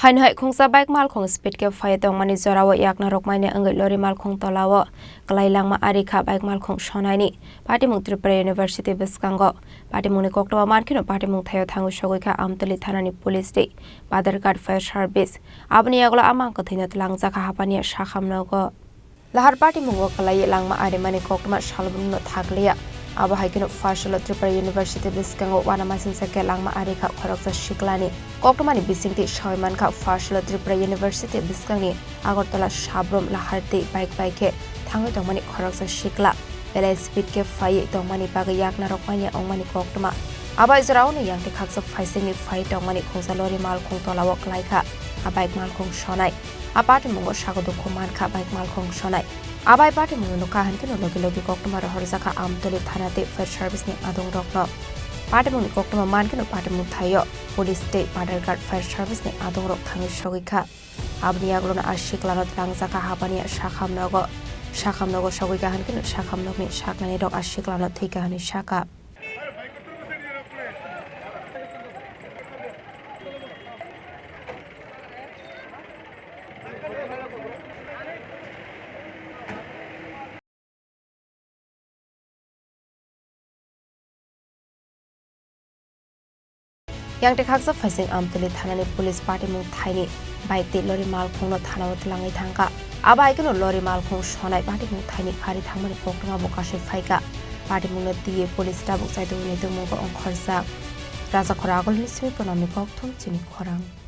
Hain hai khongsa bike Malkhung speed ke fire tong mani zorawo yak narok manya wngwi lori Malkhung Tolao Kwlawi Langma Arikha bike Malkhung Sonai ni Patimung Tripura University biskango Patimung ni koktoma markino Patimung thayo thangu shogoika amtali thanani police day Badarghat fire service abni yaglo amang ko thina langjaka hapani shakhamnago lahar Patimung Kwlawi Langma Arimani koktoma shalbunno thakliya abo haikino farsalo Tripura University biskango wanamasin sake Langma Arikha khoroksa shiklani koktoma ni bisingti shoyman ka farsalo Tripura University biskangni Agartala Shabrom laharti bike thango tongmani khoroksa shikla bele speed ke fai tongmani baga yakna rokmani ongmani koktoma aba izrauni yangte khaksa faisingni fai tongmani khongsa lori Malkhung Tolao klaika bike Malkhung Sonai Patimung shagodo kuman ka bike Malkhung Sonai abai Patimung no kahan kino logi koktoma rohorjaka amtoli thanate fire service ni adong rokno Patimung ni koktoma man kino Patimung thayo police state Badarghat fire service ni adong rok thangi shogika abni yaglona ashiklanot langjaka hapani shakhamnogo shogika han kino shakhamnokni shaklani rok ashiklanot thikahani shaka yang tekaksa faising amtuli thanani police Patimung thaini bike te lori Malkhung no thanao tlangai thangka abai kino lori Malkhung Sonai Patimung thaini phari thangmani koktoma bokashe phaika Patimung no tie police ta boksai tu ne tu mo ong khorsa raja khoragol ni smi economic kok thum Chini Khorang